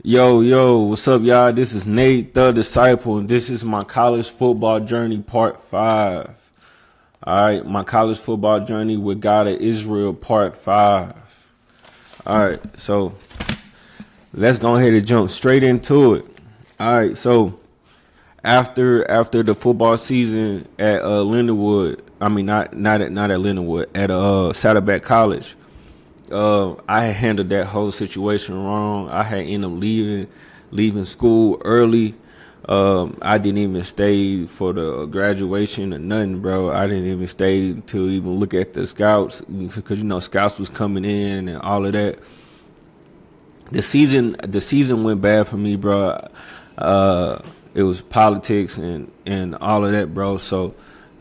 Yo, what's up, y'all? This is Nate the Disciple, and this is my college football journey part 5. All right, my college football journey with God of Israel part 5. All right, so let's go ahead and jump straight into it. All right, so after the football season at Lindenwood, I mean not at Lindenwood, at Saddleback College. I had handled that whole situation wrong. I had ended up leaving school early. I didn't even stay for the graduation or nothing, bro. I didn't even stay to even look at the scouts because scouts was coming in and all of that. The season went bad for me, bro. It was politics and all of that, bro. So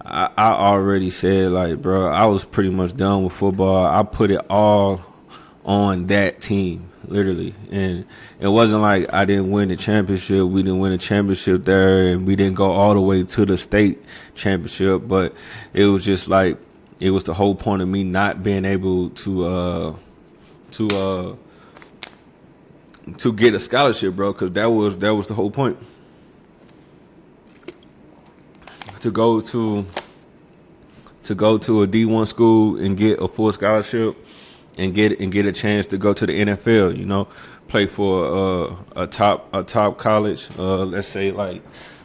I already said, like, bro, I was pretty much done with football. I put it all on that team, literally. And it wasn't like I didn't win the championship. We didn't win a championship there, and we didn't go all the way to the state championship. But it was just like, it was the whole point of me not being able to get a scholarship, bro, because that was the whole point. To go to a D1 school and get a full scholarship and get a chance to go to the NFL. Play for a top college. Let's say like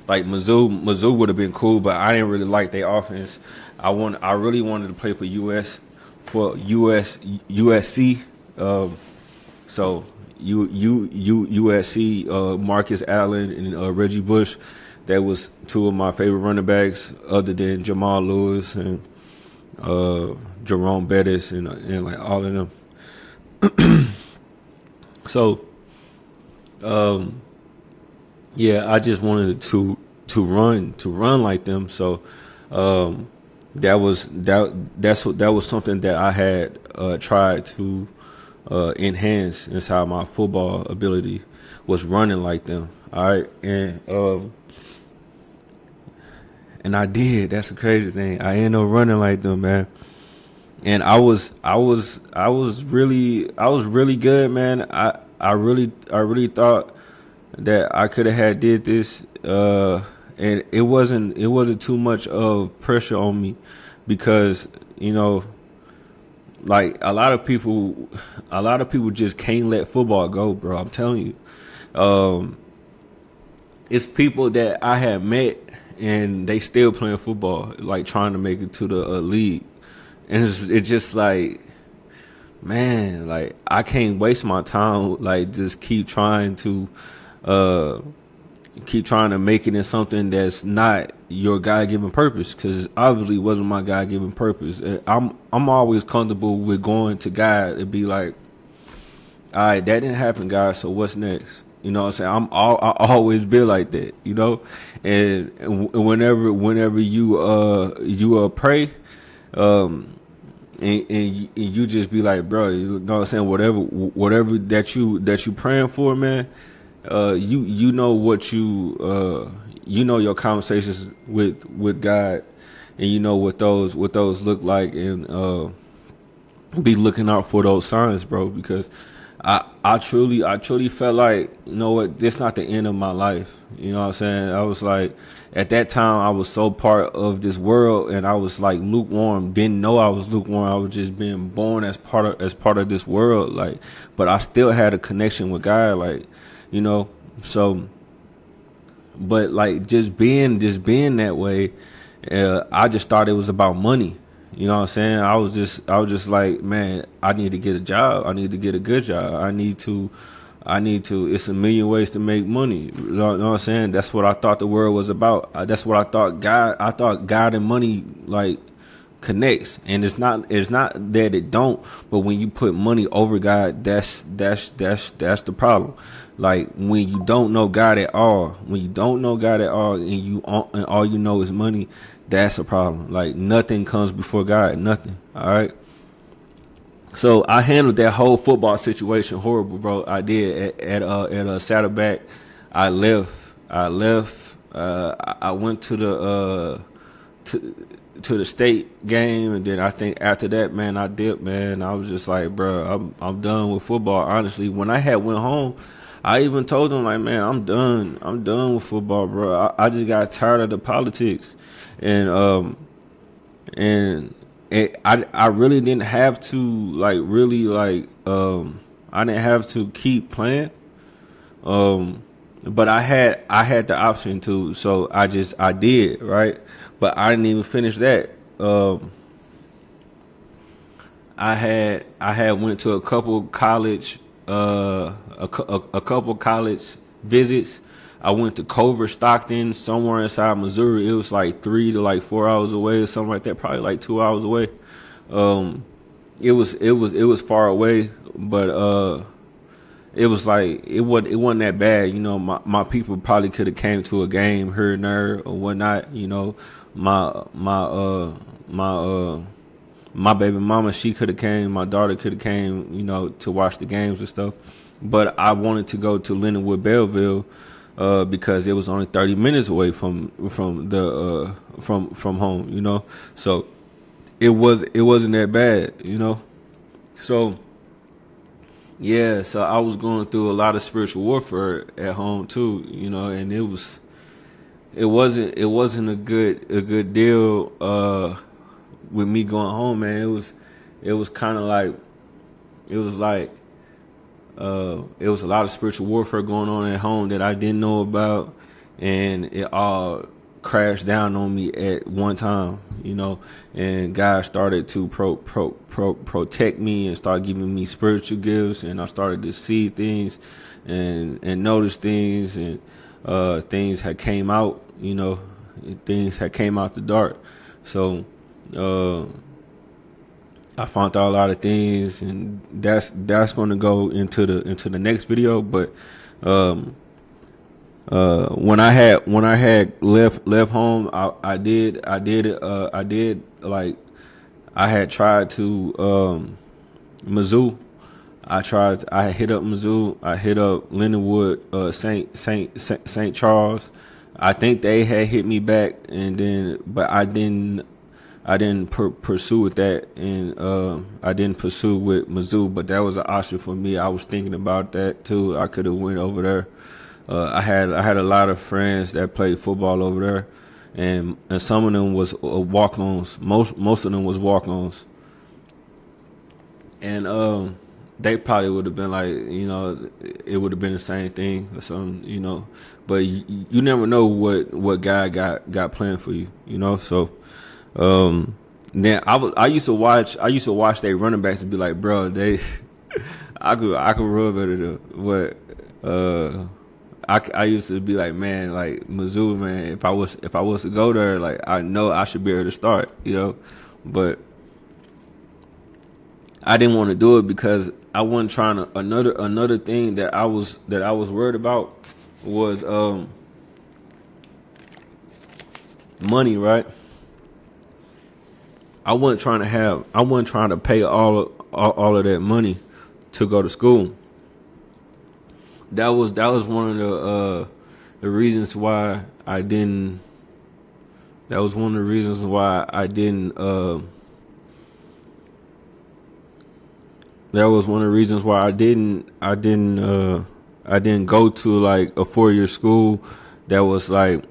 Mizzou. Mizzou would have been cool, but I didn't really like their offense. I really wanted to play for USC. So USC, Marcus Allen and Reggie Bush. That was two of my favorite running backs, other than Jamal Lewis and Jerome Bettis and like all of them. So yeah, I just wanted to run like them. So that was something that I had tried to enhance inside my football ability, was running like them. All right, and I did. That's the crazy thing. I ended up running like them, man. And I was really good, man. I really thought that I could have had did this, and it wasn't too much of pressure on me, because like a lot of people just can't let football go, bro. I'm telling you. It's people that I had met and they still playing football, like trying to make it to the league, and it's just like, man, like I can't waste my time, like just uh keep trying to make it in something that's not your God given purpose, because obviously it wasn't my God given purpose. I'm always comfortable with going to God and be like, all right, that didn't happen, guys. So what's next? You know what I'm saying? I always be like that, and whenever you pray, and you just be like, bro, you know what I'm saying? Whatever that you praying for, man. You know what you know your conversations with God, and you know what those look like, and be looking out for those signs, bro, because I truly felt like, what, this not the end of my life. You know what I'm saying? I was like, at that time I was so part of this world, and I was like lukewarm. Didn't know I was lukewarm. I was just being born as part of this world, like, but I still had a connection with God, like, you know. So, but like just being that way, I just thought it was about money. You know what I'm saying? I was just like, man, I need to get a job. I need to get a good job. I need to. It's a million ways to make money. You know what I'm saying? That's what I thought the world was about. That's what I thought. I thought God and money, like, connects, and it's not that it don't, but when you put money over God, that's the problem. Like, when you don't know God at all, and all you know is money, that's a problem. Like, nothing comes before God, nothing. All right. So I handled that whole football situation horrible, bro. I did at Saddleback. I left. I went to the state game, and then I think after that, man, I dipped, man. I was just like, bro, I'm done with football. Honestly, when I had went home, I even told him like, man, I'm done with football, bro. I just got tired of the politics, and and I really didn't have to like really like I didn't have to keep playing. But I had the option to, so I did, right. But I didn't even finish that. I had went to a couple college a couple college visits. I went to Culver, Stockton, somewhere inside Missouri. It was like 3 to 4 hours away or something like that. Probably like 2 hours away. It was far away, but it was like it wasn't that bad. You know, my people probably could have came to a game here and there or whatnot. You know, my my baby mama, she could have came. My daughter could have came. You know, to watch the games and stuff. But I wanted to go to Lindenwood Belleville because it was only 30 minutes away from home. You know, so it wasn't that bad. You know, so. Yeah, so I was going through a lot of spiritual warfare at home too, you know, and it wasn't a good deal with me going home, man. It was kind of like it was like it was a lot of spiritual warfare going on at home that I didn't know about, and it all crashed down on me at one time, you know, and God started to protect me and start giving me spiritual gifts, and I started to see things and notice things, and things had came out, you know, things had came out the dark. So I found out a lot of things, and that's going to go into the next video. But when I had left home, I did like I had tried to Mizzou. I hit up Mizzou. I hit up Lindenwood, St. Charles. I think they had hit me back, and then but I didn't pursue with that, and I didn't pursue with Mizzou. But that was an option for me. I was thinking about that too. I could have went over there. I had a lot of friends that played football over there, and some of them was walk-ons. Most of them was walk-ons, and they probably would have been like, you know, it would have been the same thing or something, you know. But you never know what God got planned for you, you know. So then I used to watch their running backs and be like, bro, they I could run better than what. I used to be like, man, like Mizzou, man, if I was to go there, like I know I should be able to start, you know, but I didn't want to do it because I wasn't trying to. Another thing that I was worried about was money, right? I wasn't trying to pay all of that money to go to school. That was one of the reasons why I didn't. That was one of the reasons why I didn't. That was one of the reasons why I didn't go to like a 4-year school that was like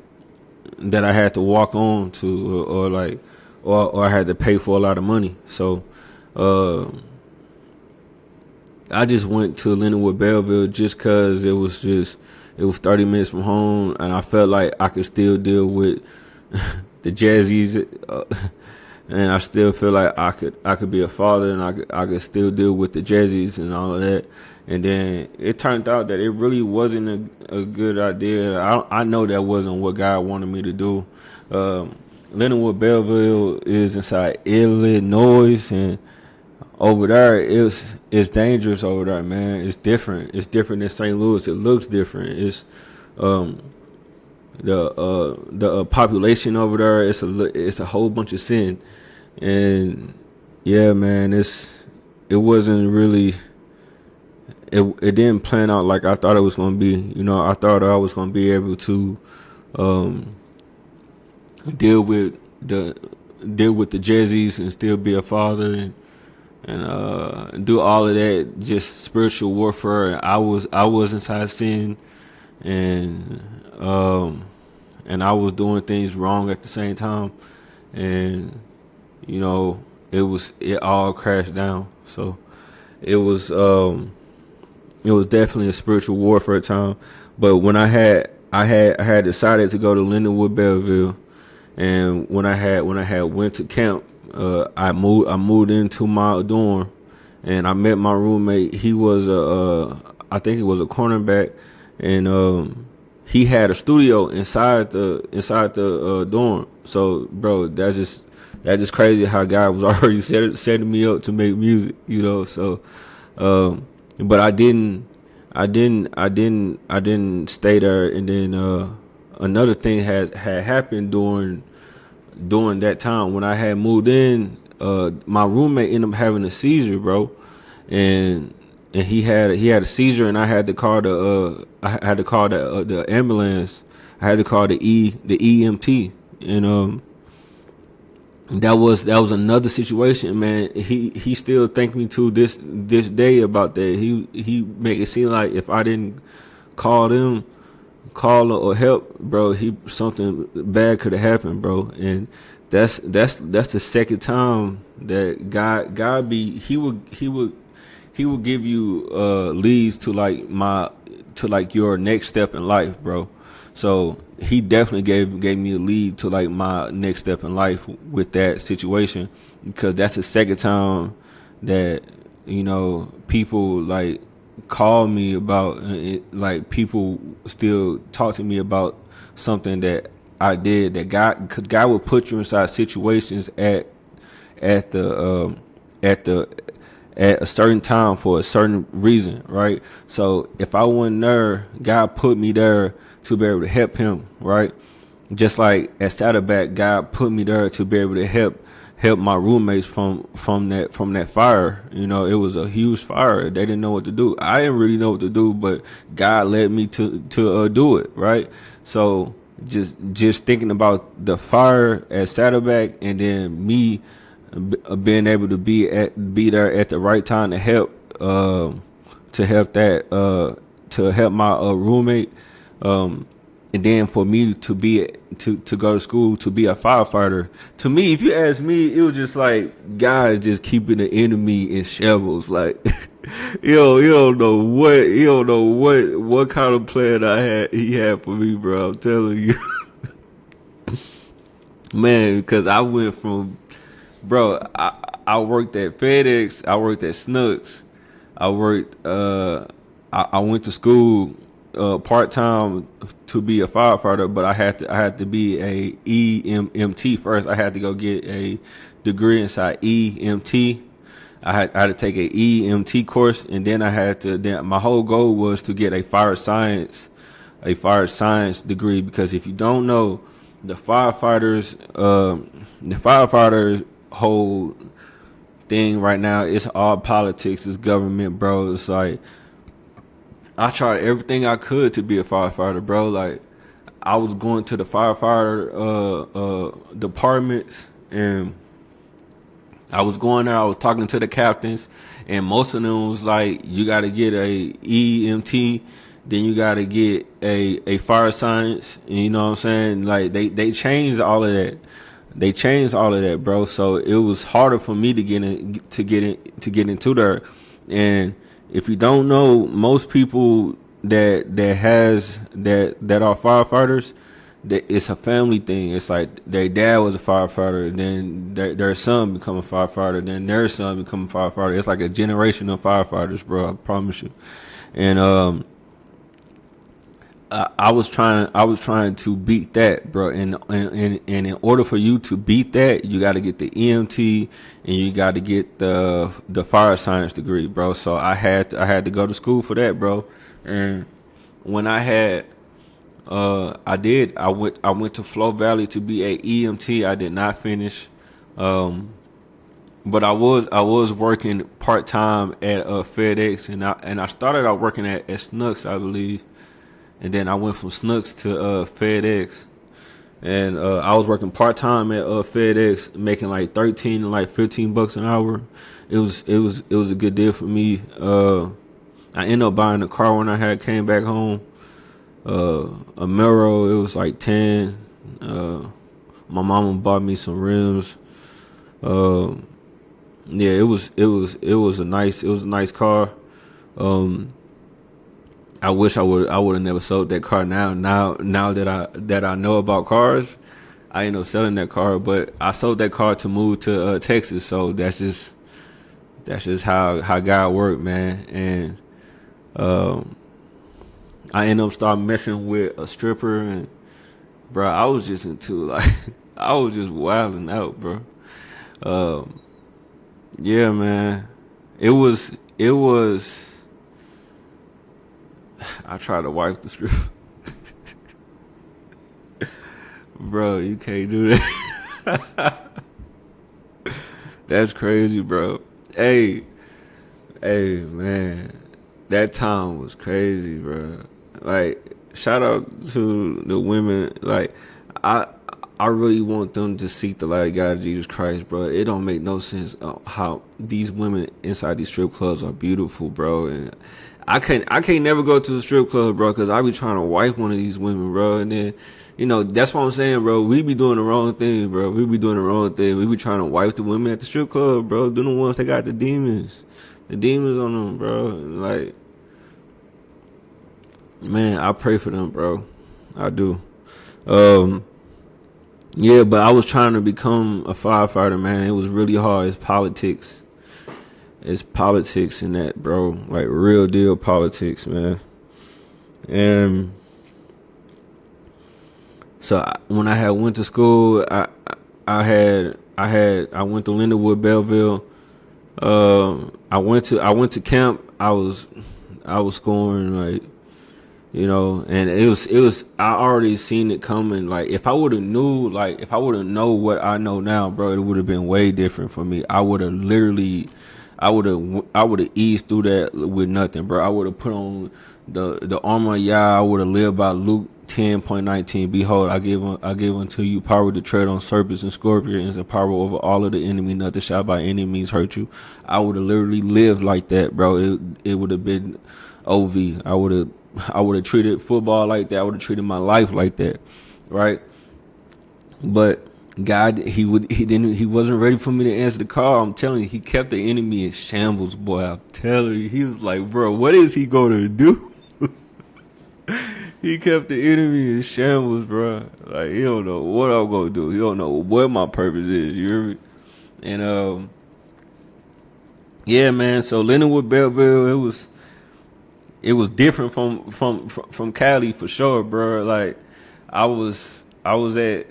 that I had to walk on to, or I had to pay for a lot of money. So I just went to Lindenwood Belleville just because it was 30 minutes from home, and I felt like I could still deal with the Jazzies, and I still feel like I could be a father, and I could still deal with the Jazzies and all of that. And then it turned out that it really wasn't a good idea. I know that wasn't what God wanted me to do. Lindenwood Belleville is inside Illinois, and over there it's dangerous over there, man. It's different. It's different than St. Louis. It looks different. It's the population over there. It's a whole bunch of sin, and yeah, man. It wasn't really. It didn't plan out like I thought it was going to be. You know, I thought I was going to be able to deal with the Jazzies and still be a father, and do all of that, just spiritual warfare. I was inside sin, and and I was doing things wrong at the same time, and you know it all crashed down. So it was it was definitely a spiritual warfare time. But when I had decided to go to Lindenwood Belleville, and when I had went to camp, I moved into my dorm, and I met my roommate. He was I think he was a cornerback, and he had a studio inside the dorm. So, bro, that's just crazy how God was already setting me up to make music, you know. So, but I didn't stay there. And then another thing had happened during that time when I had moved in. My roommate ended up having a seizure, bro, and he had a seizure, and I had to call the ambulance. I had to call the EMT, and that was another situation, man. He still thank me to this day about that. He make it seem like if I didn't call or help, bro, something bad could have happened, bro. And that's the second time that God be he would give you leads to like your next step in life, bro. So he definitely gave me a lead to like my next step in life with that situation, because that's the second time that people like call me about it, like people still talk to me about something that I did, that God will put you inside situations at the at a certain time for a certain reason, right? So if I wasn't there, God put me there to be able to help him, right? Just like at Saddleback, God put me there to be able to help my roommates from that fire. It was a huge fire. They didn't know what to do. I didn't really know what to do, but God led me to do it, right? So just thinking about the fire at Saddleback, and then me being able to be there at the right time to help my roommate, and then for me to go to school to be a firefighter. To me, if you ask me, it was just like God is just keeping the enemy in shambles. Like you don't know what kind of plan he had for me, bro. I'm telling you. Man, because I went from, bro, I worked at FedEx, I worked at Snooks, I went to school part time to be a firefighter, but I had to be a EMT first. I had to go get a degree inside EMT. I had to take a EMT course, and then my whole goal was to get a fire science degree, because if you don't know, the firefighters whole thing right now, it's all politics, it's government, bro. It's like I tried everything I could to be a firefighter, bro. Like I was going to the firefighter departments, and I was going there, I was talking to the captains, and most of them was like, you got to get a EMT, then you got to get a fire science. And you know what I'm saying? Like they changed all of that. They changed all of that, bro. So it was harder for me to get into there. And if you don't know, most people that are firefighters, that it's a family thing. It's like their dad was a firefighter, then their son become a firefighter, then their son become a firefighter. It's like a generation of firefighters, bro. I promise you. And I was trying to beat that, bro. And in order for you to beat that, you got to get the EMT, and you got to get the fire science degree, bro. So I had to go to school for that, bro. And when I went to Flow Valley to be a EMT. I did not finish, but I was working part time at FedEx, and I started out working at Snooks, I believe. And then I went from Snooks to FedEx, and I was working part time at FedEx, making like 13 and like $15 an hour. It was a good deal for me. I ended up buying a car when I had came back home. A Mero, it was like 10. My mama bought me some rims. Uh, yeah, it was a nice car. Um, I wish I would have never sold that car. Now that I know about cars, I ended up selling that car. But I sold that car to move to Texas. So that's just how God worked, man. And um, I ended up start messing with a stripper, and bro, I was just into like I was just wilding out, bro. Um, yeah, man. It was. I tried to wipe the stripper, bro. You can't do that. That's crazy, bro. Hey, hey, man. That time was crazy, bro. Like, shout out to the women. Like, I I really want them to seek the light of God, Jesus Christ, bro. It don't make no sense how these women inside these strip clubs are beautiful, bro. And I can't never go to a strip club, bro, because I be trying to wipe one of these women, bro. And then, that's what I'm saying, bro. We be doing the wrong thing, bro. We be doing the wrong thing. We be trying to wipe the women at the strip club, bro. They're the ones that got the demons. The demons on them, bro. Like, man, I pray for them, bro. I do. Um, yeah, but I was trying to become a firefighter, man. It was really hard. It's politics. It's politics in that, bro. Like real deal politics, man. And so when I had went to school, I went to Lindenwood, Belleville. I went to camp. I was scoring like, and it was I already seen it coming. Like if I would have known what I know now, bro, it would have been way different for me. I would have eased through that with nothing, bro. I would have put on the armor of Yah. I would have lived by Luke 10:19. Behold, I give unto you power to tread on serpents and scorpions and power over all of the enemy. Nothing shall by any means hurt you. I would have literally lived like that, bro. It would have been OV. I would have treated football like that. I would have treated my life like that, right? But God, he wasn't ready for me to answer the call. I'm telling you, he kept the enemy in shambles, boy. I'm telling you, he was like, bro, what is he gonna do? He kept the enemy in shambles, bro. Like he don't know what I'm gonna do. He don't know what my purpose is. You hear me? And yeah, man. So Lindenwood, Belleville, it was different from Cali for sure, bro. Like I was at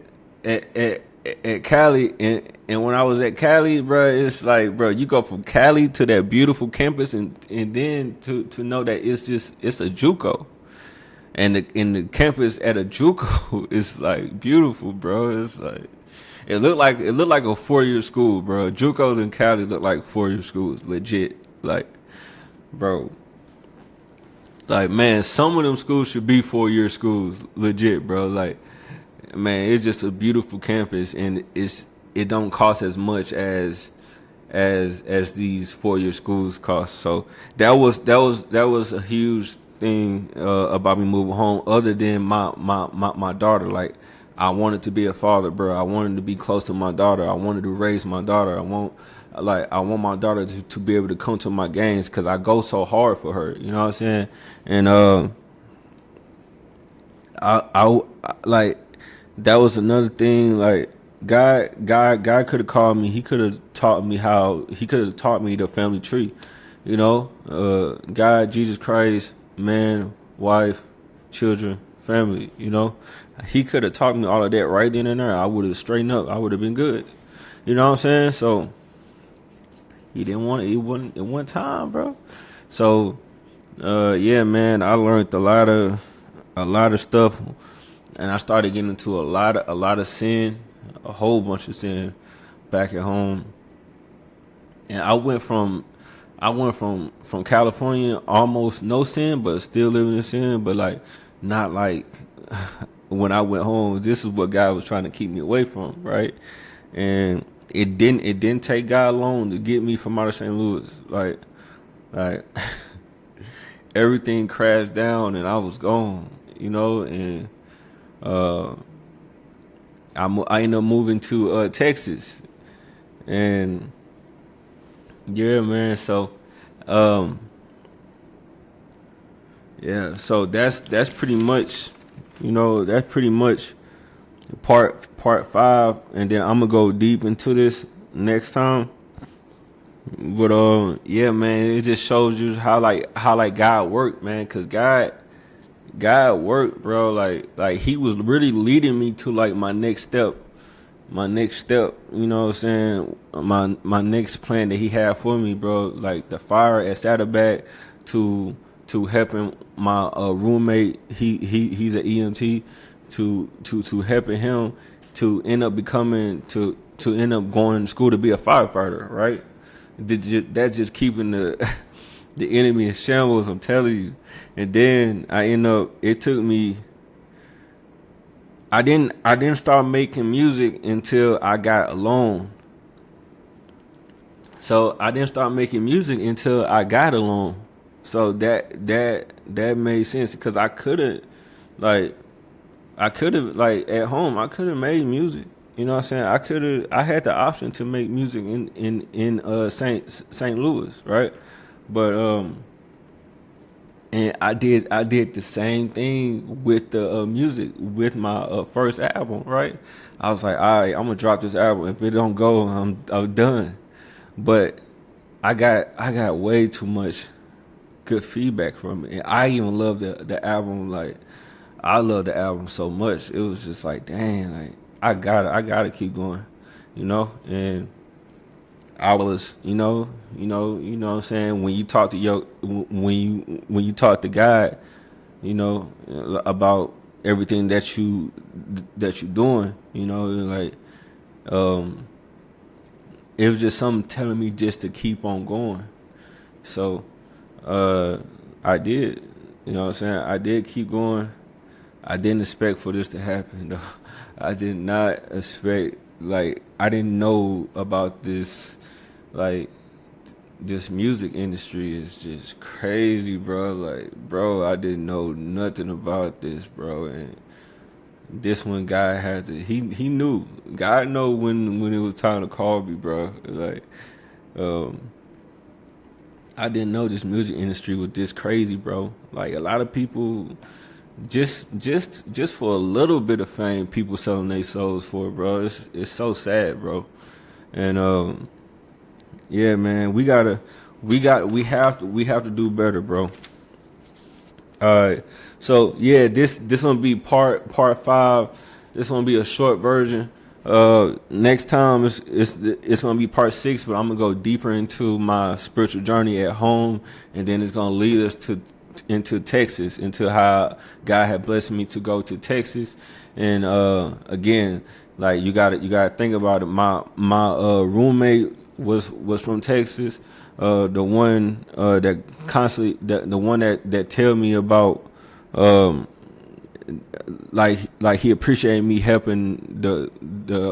Cali, and when I was at Cali, bro, it's like, bro, you go from Cali to that beautiful campus, and then to know that it's a JUCO, and the campus at a JUCO is like beautiful, bro. It's like it looked like a 4-year school, bro. JUCOs in Cali look like 4-year schools, legit, like, bro. Like, man, some of them schools should be 4-year schools, legit, bro. Like, man, it's just a beautiful campus, and it don't cost as much as these 4-year schools cost. So that was a huge thing about me moving home. Other than my daughter, like I wanted to be a father, bro. I wanted to be close to my daughter. I wanted to raise my daughter. I want my daughter to be able to come to my games because I go so hard for her. You know what I'm saying? And I like that was another thing. Like God could have called me. He could have taught me how. He could have taught me the family tree. God, Jesus Christ, man, wife, children, family. He could have taught me all of that right then and there. I would have straightened up. I would have been good. You know what I'm saying? So he didn't want it. It wasn't at one time, bro. So, yeah, man, I learned a lot of stuff, and I started getting into a lot of sin, a whole bunch of sin back at home. And I went from California, almost no sin, but still living in sin, but like not like when I went home, this is what God was trying to keep me away from, right? And it didn't take God long to get me from out of St. Louis. Like everything crashed down and I was gone, and uh I ended up moving to Texas. And yeah, man, so um yeah, so that's pretty much, that's pretty much part five, and then I'm gonna go deep into this next time. But yeah, man, it just shows you how God worked, man, cause God worked, bro. Like He was really leading me to like my next step. You know what I'm saying? My next plan that He had for me, bro. Like the fire at Saddleback to helping my roommate. He's an EMT. To helping him to end up becoming to end up going to school to be a firefighter, right? That's just keeping the the enemy in shambles, I'm telling you. And then it took me. I didn't start making music until I got alone. So I didn't start making music until I got alone. So that made sense because I could have like at home I could have made music. You know what I'm saying? I had the option to make music in St. Louis, right? But and I did the same thing with the music with my first album, right? I was like, all right, I'm gonna drop this album. If it don't go, I'm done. But I got way too much good feedback from it. And I even love the album. Like I love the album so much. It was just like, dang, like I gotta keep going, And I was, what I'm saying, when you talk to when you talk to God, about everything that you doing, like it was just something telling me just to keep on going. So I did, what I'm saying? I did keep going. I didn't expect for this to happen though. I did not expect, like I didn't know about this, like this music industry is just crazy, bro. Like, bro, I didn't know nothing about this, bro. And this one guy had to, he knew. God know when it was time to call me, bro. Like, I didn't know this music industry was this crazy, bro. Like a lot of people just for a little bit of fame, people selling their souls for it, bro. It's so sad, bro. And yeah, man, we have to do better, bro. All right. So yeah, this gonna be part five. This gonna be a short version. Next time it's gonna be part six, but I'm gonna go deeper into my spiritual journey at home, and then it's gonna lead us into Texas, into how God had blessed me to go to Texas. And again, like you gotta think about it. My roommate was from Texas. The one that constantly the one that tell me about like he appreciated me helping the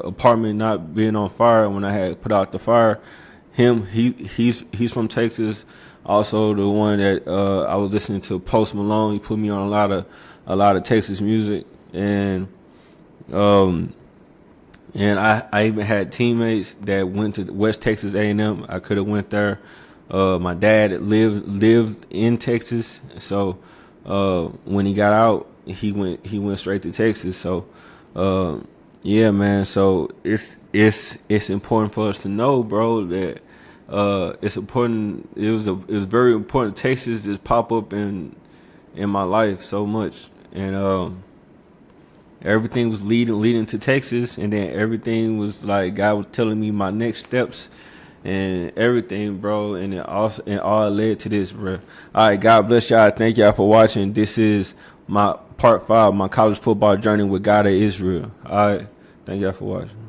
apartment not being on fire when I had put out the fire. He's from Texas. Also, the one that I was listening to, Post Malone. He put me on a lot of Texas music, and I even had teammates that went to West Texas A&M. I could have went there. My dad lived in Texas, so when he got out, he went straight to Texas. So yeah, man. So it's important for us to know, bro, that it's important. It was very important. Texas just pop up in my life so much, and everything was leading to Texas, and then everything was like God was telling me my next steps and everything, bro. And it all led to this, bro. All right, God bless y'all. Thank y'all for watching. This is my part five, my college football journey with God of Israel. All right, thank y'all for watching.